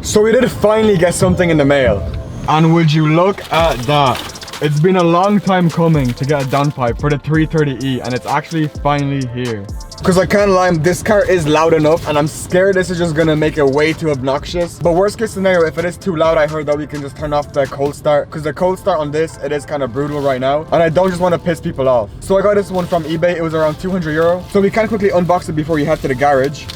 So we did finally get something in the mail. And would you look at that? It's been a long time coming to get a downpipe for the 330e, and it's actually finally here. Because I can't lie, this car is loud enough, and I'm scared this is just gonna make it way too obnoxious. But worst case scenario, if it is too loud, I heard that we can just turn off the cold start. Because the cold start on this, it is kind of brutal right now, and I don't just want to piss people off. So I got this one from eBay. It was around 200 euro. So we can quickly unbox it before you head to the garage.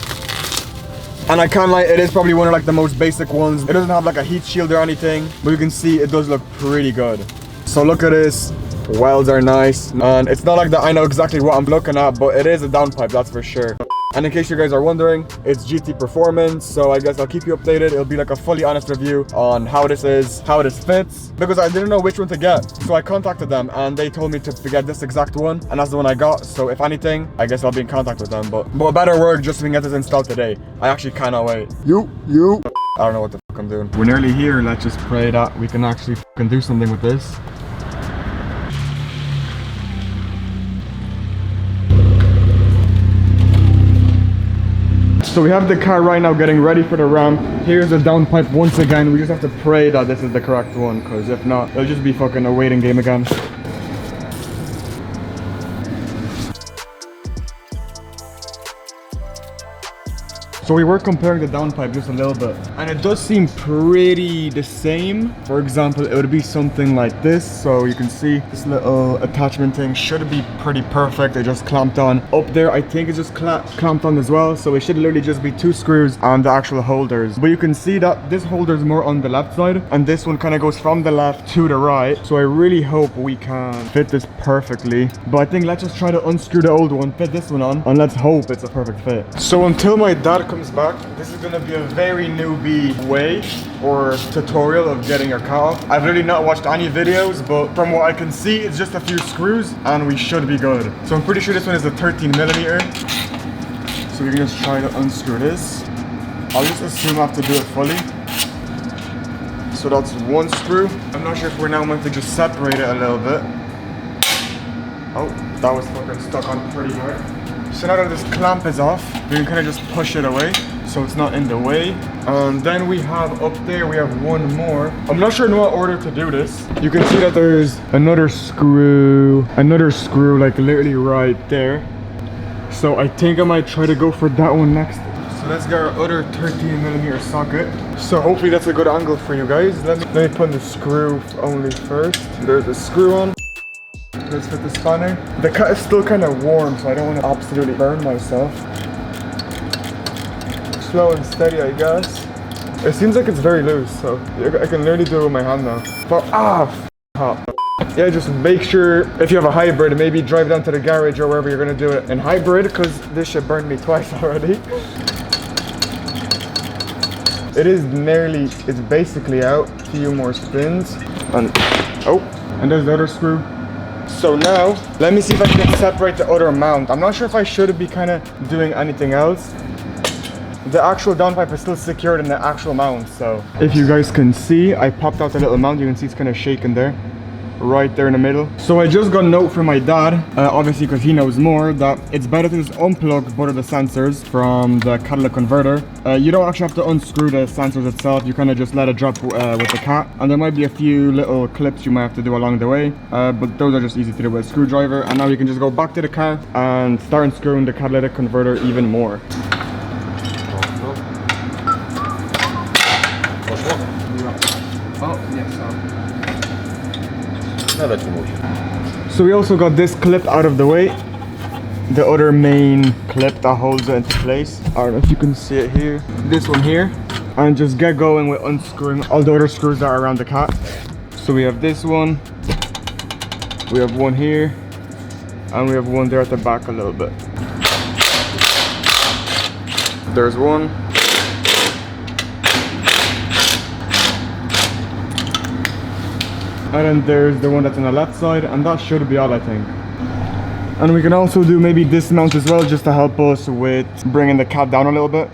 And I can't lie, it is probably one of like the most basic ones. It doesn't have like a heat shield or anything, but you can see it does look pretty good. So look at this, welds are nice, and it's not like that I know exactly what I'm looking at, but it is a downpipe, that's for sure. And in case you guys are wondering, it's GT Performance, so I guess I'll keep you updated. It'll be like a fully honest review on how this is, how this fits, because I didn't know which one to get. So I contacted them and they told me to get this exact one, and that's the one I got. So if anything, I guess I'll be in contact with them, but better work just so we can get this installed today. I actually cannot wait. I don't know what the fuck I'm doing. We're nearly here. Let's just pray that we can actually fucking do something with this. So we have the car right now getting ready for the ramp. Here's the downpipe once again. We just have to pray that this is the correct one, because if not, it'll just be fucking a waiting game again. So we were comparing the downpipe just a little bit, and it does seem pretty the same. For example, it would be something like this. So you can see this little attachment thing should be pretty perfect. It just clamped on. Up there, I think it's just clamped on as well. So it should literally just be 2 screws and the actual holders. But you can see that this holder is more on the left side, and this one kind of goes from the left to the right. So I really hope we can fit this perfectly. But I think let's just try to unscrew the old one, fit this one on, and let's hope it's a perfect fit. So until my dad comes back, this is gonna be a very newbie way or tutorial of getting your car off. I've really not watched any videos, but from what I can see, it's just a few screws and we should be good. So I'm pretty sure this one is a 13mm. So we can just try to unscrew this. I'll just assume I have to do it fully. So that's 1 screw. I'm not sure if we're now meant to just separate it a little bit. Oh, that was fucking stuck on pretty hard. So now that this clamp is off, we can kind of just push it away so it's not in the way. And then we have up there, we have 1 more. I'm not sure in what order to do this. You can see that there's another screw like literally right there. So I think I might try to go for that one next. So let's get our other 13mm socket. So hopefully that's a good angle for you guys. Let me put the screw only first. There's the screw on. Let's fit the spanner. The cut is still kind of warm, so I don't want to absolutely burn myself. Slow and steady, I guess. It seems like it's very loose, so I can literally do it with my hand now. But yeah, just make sure if you have a hybrid, maybe drive down to the garage or wherever you're gonna do it in hybrid, because this shit burned me twice already. It's basically out. A few more spins, and and there's the other screw. So now, let me see if I can separate the other mount. I'm not sure if I should be kind of doing anything else. The actual downpipe is still secured in the actual mount, so. If you guys can see, I popped out the little mount. You can see it's kind of shaking there. Right there in the middle. So I just got a note from my dad, obviously because he knows more, that it's better to just unplug both of the sensors from the catalytic converter. You don't actually have to unscrew the sensors itself. You kind of just let it drop with the cat. And there might be a few little clips you might have to do along the way, but those are just easy to do with a screwdriver. And now you can just go back to the car and start unscrewing the catalytic converter even more. Oh, yes. So we also got this clip out of the way, the other main clip that holds it into place. I don't know if you can see it here, this one here, and just get going with unscrewing all the other screws that are around the cat. So we have this one, we have one here, and we have one there at the back a little bit. There's one. And then there's the one that's on the left side, and that should be all, I think. And we can also do maybe this mount as well, just to help us with bringing the cat down a little bit.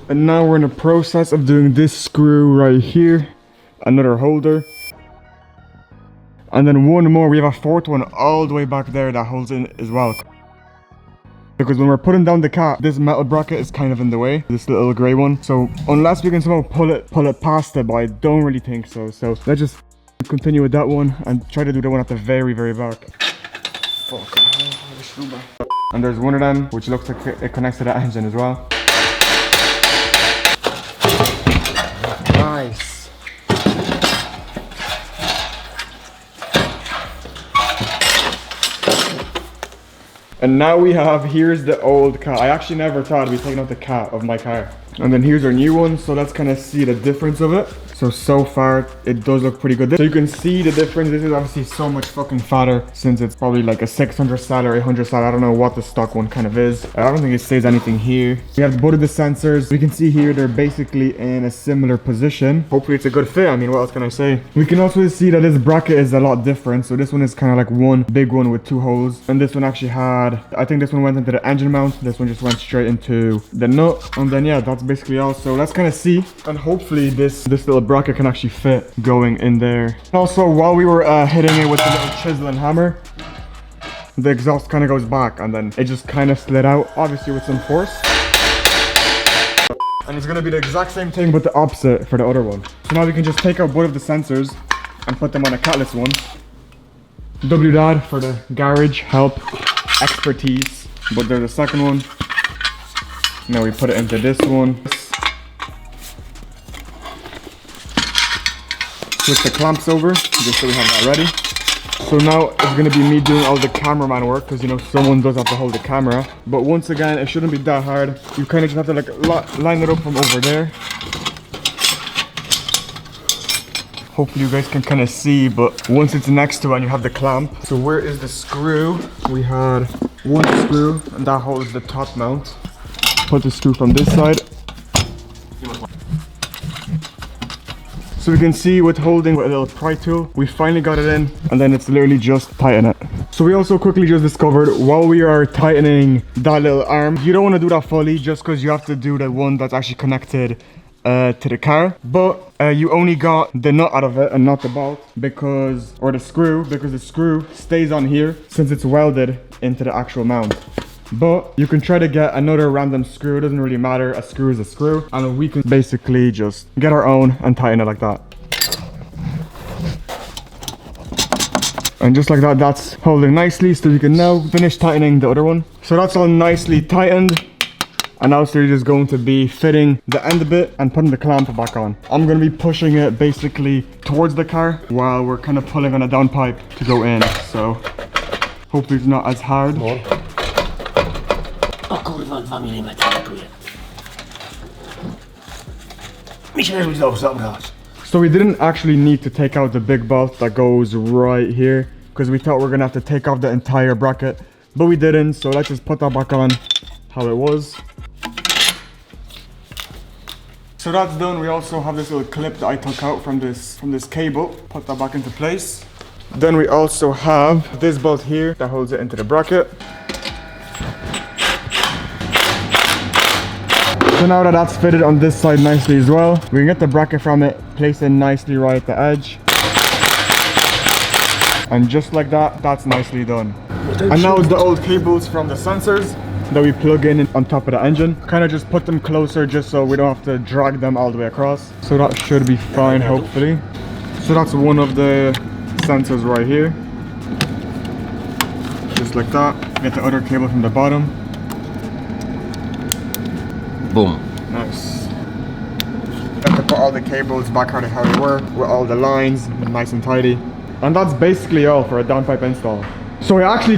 And now we're in the process of doing this screw right here, another holder. And then one more, we have a 4th one all the way back there that holds in as well. because when we're putting down the cat, this metal bracket is kind of in the way, this little gray one. So unless we can somehow pull it past it, but I don't really think so. So let's just continue with that one and try to do the one at the very, very back. Fuck. And there's one of them which looks like it connects to the engine as well. Nice. And now we have, here's the old cat. I actually never thought I'd be taking out the cat of my car. And then here's our new one, so let's kind of see the difference of it. So far, it does look pretty good. So you can see the difference. This is obviously so much fucking fatter since it's probably like a 600 sal or 800 sal. I don't know what the stock one kind of is. I don't think it says anything here. We have both of the sensors. We can see here they're basically in a similar position. Hopefully it's a good fit. I mean, what else can I say? We can also see that this bracket is a lot different. So this one is kind of like one big one with two holes. And this one actually had, I think this one went into the engine mount. This one just went straight into the nut. And then yeah, that's basically all. So let's kind of see. And hopefully this little bracket can actually fit going in there. Also, while we were hitting it with the little chisel and hammer, the exhaust kind of goes back and then it just kind of slid out, obviously with some force. And it's going to be the exact same thing but the opposite for the other one. So now we can just take out both of the sensors and put them on a catless one. WDAD for the garage help expertise. But there's the second one. Now we put it into this one. Switch the clamps over just so we have that ready. So now it's going to be me doing all the cameraman work because, you know, someone does have to hold the camera. But once again, it shouldn't be that hard. You kind of just have to like line it up from over there. Hopefully you guys can kind of see, but once it's next to it and you have the clamp. So where is the screw? We had one screw and that holds the top mount. Put the screw from this side. So we can see with holding with a little pry tool, we finally got it in and then it's literally just tighten it. So we also quickly just discovered while we are tightening that little arm, you don't want to do that fully just because you have to do the one that's actually connected to the car. But you only got the nut out of it and not the bolt because, or the screw, because the screw stays on here since it's welded into the actual mount. But you can try to get another random screw, it doesn't really matter, a screw is a screw. And we can basically just get our own and tighten it like that. And just like that, that's holding nicely, so we can now finish tightening the other one. So that's all nicely tightened. And now it's just going to be fitting the end bit and putting the clamp back on. I'm going to be pushing it basically towards the car while we're kind of pulling on a downpipe to go in. So hopefully it's not as hard. O kurwa, 2 mm latuje. Myślę, że dobrze zabrać. So we didn't actually need to take out the big bolt that goes right here because we thought we were gonna have to take off the entire bracket, but we didn't. So let's just put that back on how it was. So that's done. We also have this little clip that I took out from this cable. Put that back into place. Then we also have this bolt here that holds it into the bracket. So now that that's fitted on this side nicely as well, we can get the bracket from it, place it nicely right at the edge. And just like that, that's nicely done. And now the old cables from the sensors that we plug in on top of the engine, kind of just put them closer just so we don't have to drag them all the way across. So that should be fine, hopefully. So that's one of the sensors right here. Just like that. Get the other cable from the bottom. Boom. Nice. Have to put all the cables back how they were with all the lines nice and tidy. And that's basically all for a downpipe install. So we actually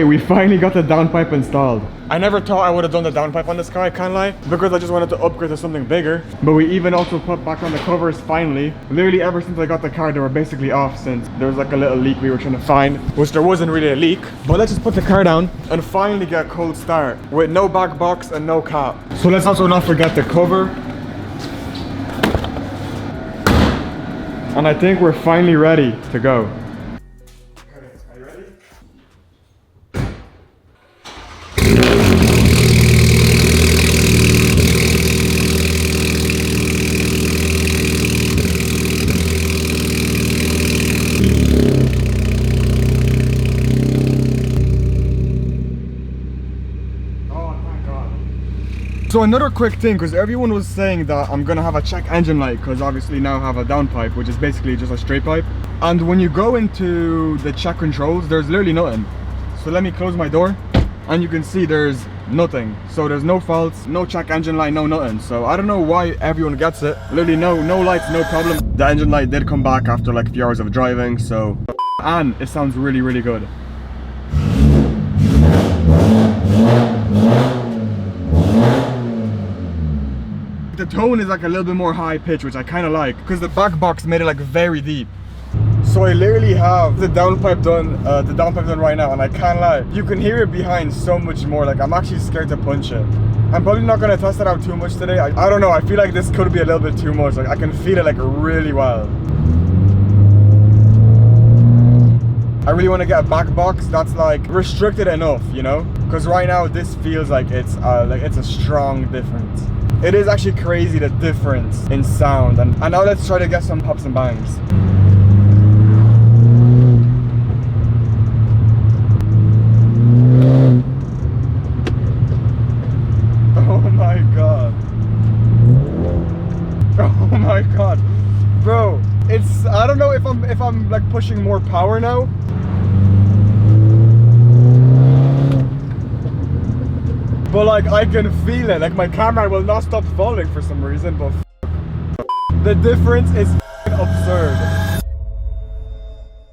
we finally got the downpipe installed. I never thought I would have done the downpipe on this car, I can't lie, because I just wanted to upgrade to something bigger. But we even also put back on the covers finally. Literally ever since I got the car, they were basically off since there was like a little leak we were trying to find, which there wasn't really a leak. But let's just put the car down and finally get a cold start with no back box and no cap. So let's also not forget the cover. And I think we're finally ready to go. So another quick thing, because everyone was saying that I'm gonna have a check engine light, because obviously now I have a downpipe, which is basically just a straight pipe. And when you go into the check controls, there's literally nothing. So let me close my door, and you can see there's nothing. So there's no faults, no check engine light, no nothing. So I don't know why everyone gets it. Literally no lights, no problem. The engine light did come back after like a few hours of driving, so. And it sounds really, really good. The tone is like a little bit more high pitch, which I kind of like, because the back box made it like very deep. So I literally have the downpipe done right now, and I can't lie, you can hear it behind so much more. Like, I'm actually scared to punch it. I'm probably not going to test it out too much today. I don't know, I feel like this could be a little bit too much. Like, I can feel it like really well. I really want to get a back box that's like restricted enough, you know, because right now this feels like it's a strong difference. It is actually crazy, the difference in sound. And now let's try to get some pops and bangs. Oh my god. Oh my god. Bro, it's, I don't know if I'm like pushing more power now. But like, I can feel it. Like, my camera will not stop falling for some reason, but the difference is absurd.